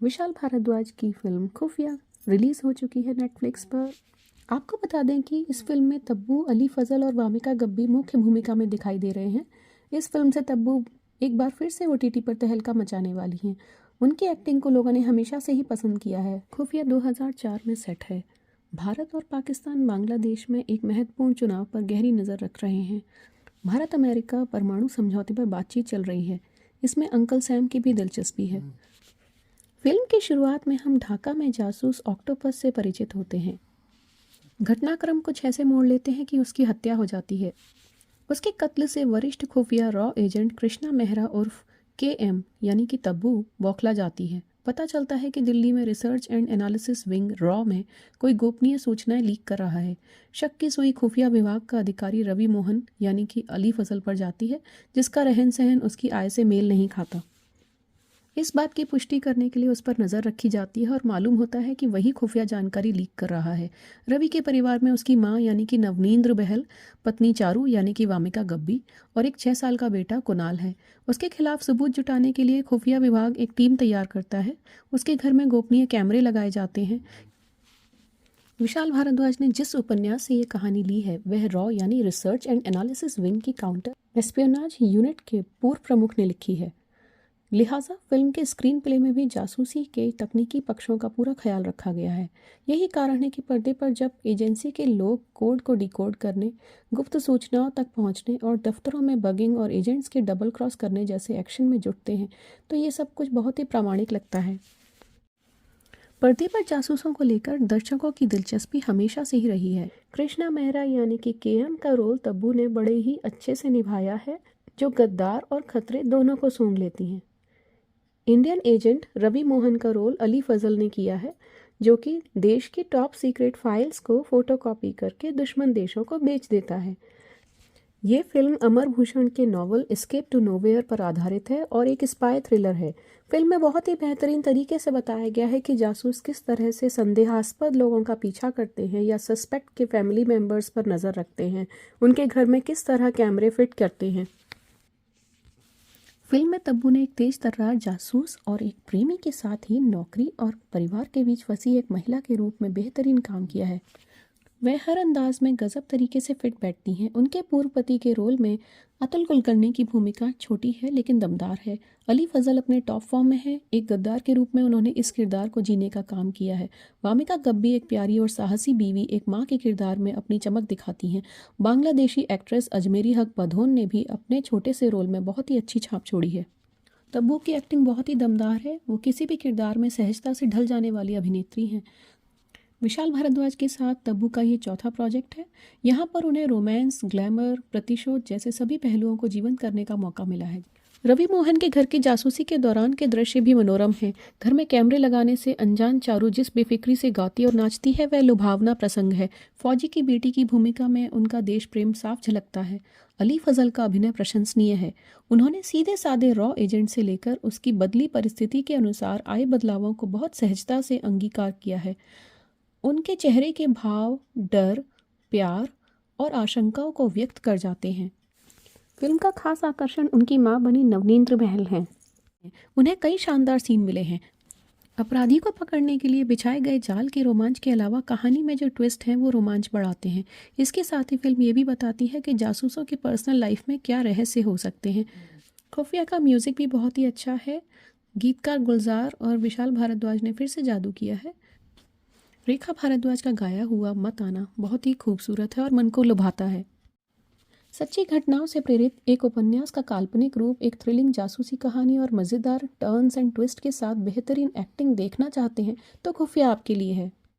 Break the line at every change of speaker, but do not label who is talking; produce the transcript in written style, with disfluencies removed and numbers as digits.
विशाल भारद्वाज की फिल्म खुफिया रिलीज़ हो चुकी है नेटफ्लिक्स पर। आपको बता दें कि इस फिल्म में तब्बू, अली फजल और वामिका गब्बी मुख्य भूमिका में दिखाई दे रहे हैं। इस फिल्म से तब्बू एक बार फिर से ओटीटी पर तहलका मचाने वाली हैं। उनकी एक्टिंग को लोगों ने हमेशा से ही पसंद किया है। खुफिया 2004 में सेट है। भारत और पाकिस्तान बांग्लादेश में एक महत्वपूर्ण चुनाव पर गहरी नज़र रख रहे हैं। भारत अमेरिका परमाणु समझौते पर बातचीत चल रही है। इसमें अंकल सैम की भी दिलचस्पी है। फिल्म की शुरुआत में हम ढाका में जासूस ऑक्टोपस से परिचित होते हैं। घटनाक्रम कुछ ऐसे मोड़ लेते हैं कि उसकी हत्या हो जाती है। उसके कत्ल से वरिष्ठ खुफिया रॉ एजेंट कृष्णा मेहरा उर्फ KM यानी कि तब्बू बौखला जाती है। पता चलता है कि दिल्ली में research and analysis wing raw में कोई गोपनीय सूचनाएं लीक कर रहा है। शक की सुई खुफिया विभाग का अधिकारी रवि मोहन यानी कि अली फजल पर जाती है, जिसका रहन सहन उसकी आय से मेल नहीं खाता। इस बात की पुष्टि करने के लिए उस पर नज़र रखी जाती है और मालूम होता है कि वही खुफिया जानकारी लीक कर रहा है। रवि के परिवार में उसकी मां यानी कि नवनींद्र बहल, पत्नी चारू यानी कि वामिका गब्बी और एक 6 साल का बेटा कुणाल है। उसके खिलाफ सबूत जुटाने के लिए खुफिया विभाग एक टीम तैयार करता है। उसके घर में गोपनीय कैमरे लगाए जाते हैं। विशाल भारद्वाज ने जिस उपन्यास से ये कहानी ली है वह रॉ यानी रिसर्च एंड एनालिसिस विंग की काउंटर एस्पियोनाज यूनिट के पूर्व प्रमुख ने लिखी है। लिहाजा फिल्म के स्क्रीन प्ले में भी जासूसी के तकनीकी पक्षों का पूरा ख्याल रखा गया है। यही कारण है कि पर्दे पर जब एजेंसी के लोग कोड को डिकोड करने, गुप्त सूचनाओं तक पहुंचने और दफ्तरों में बगिंग और एजेंट्स के डबल क्रॉस करने जैसे एक्शन में जुटते हैं तो ये सब कुछ बहुत ही प्रामाणिक लगता है। पर्दे पर जासूसों को लेकर दर्शकों की दिलचस्पी हमेशा से ही रही है। कृष्णा मेहरा यानी कि KM का रोल तब्बू ने बड़े ही अच्छे से निभाया है, जो गद्दार और खतरे दोनों को सूंघ लेती हैं। इंडियन एजेंट रवि मोहन का रोल अली फजल ने किया है, जो कि देश की टॉप सीक्रेट फाइल्स को फोटोकॉपी करके दुश्मन देशों को बेच देता है। ये फिल्म अमर भूषण के नॉवल एस्केप टू नोवेयर पर आधारित है और एक स्पाई थ्रिलर है। फिल्म में बहुत ही बेहतरीन तरीके से बताया गया है कि जासूस किस तरह से संदेहास्पद लोगों का पीछा करते हैं या सस्पेक्ट के फैमिली मेंबर्स पर नज़र रखते हैं, उनके घर में किस तरह कैमरे फिट करते हैं। फिल्म में तब्बू ने एक तेज तर्रार जासूस और एक प्रेमी के साथ ही नौकरी और परिवार के बीच फंसी एक महिला के रूप में बेहतरीन काम किया है। वह हर अंदाज में गजब तरीके से फिट बैठती हैं। उनके पूर्व पति के रोल में अतुल कुलकर्णी की भूमिका छोटी है लेकिन दमदार है। अली फजल अपने टॉप फॉर्म में है। एक गद्दार के रूप में उन्होंने इस किरदार को जीने का काम किया है। वामिका गब्बी एक प्यारी और साहसी बीवी, एक माँ के किरदार में अपनी चमक दिखाती हैं। बांग्लादेशी एक्ट्रेस अजमेरी हक बधोन ने भी अपने छोटे से रोल में बहुत ही अच्छी छाप छोड़ी है। तब्बू की एक्टिंग बहुत ही दमदार है। वो किसी भी किरदार में सहजता से ढल जाने वाली अभिनेत्री हैं। विशाल भारद्वाज के साथ तब्बू का ये चौथा प्रोजेक्ट है। यहाँ पर उन्हें रोमांस, ग्लैमर, प्रतिशोध जैसे सभी पहलुओं को जीवंत करने का मौका मिला है। रवि मोहन के घर की जासूसी के दौरान के दृश्य भी मनोरम हैं। घर में कैमरे लगाने से अनजान चारू जिस बेफिक्री से गाती और नाचती है वह लुभावना प्रसंग है। फौजी की बेटी की भूमिका में उनका देश प्रेम साफ झलकता है। अली फजल का अभिनय प्रशंसनीय है। उन्होंने सीधे साधे रॉ एजेंट से लेकर उसकी बदली परिस्थिति के अनुसार आए बदलावों को बहुत सहजता से अंगीकार किया है। उनके चेहरे के भाव डर, प्यार और आशंकाओं को व्यक्त कर जाते हैं। फिल्म का खास आकर्षण उनकी मां बनी नवनींद्र बहल हैं। उन्हें कई शानदार सीन मिले हैं। अपराधी को पकड़ने के लिए बिछाए गए जाल के रोमांच के अलावा कहानी में जो ट्विस्ट हैं वो रोमांच बढ़ाते हैं। इसके साथ ही फिल्म ये भी बताती है कि जासूसों की पर्सनल लाइफ में क्या रहस्य हो सकते हैं। खुफिया का म्यूज़िक भी बहुत ही अच्छा है। गीतकार गुलजार और विशाल भारद्वाज ने फिर से जादू किया है। रेखा भारद्वाज का गाया हुआ मत आना बहुत ही खूबसूरत है और मन को लुभाता है। सच्ची घटनाओं से प्रेरित एक उपन्यास का काल्पनिक रूप, एक थ्रिलिंग जासूसी कहानी और मज़ेदार टर्न्स एंड ट्विस्ट के साथ बेहतरीन एक्टिंग देखना चाहते हैं तो खुफिया आपके लिए है।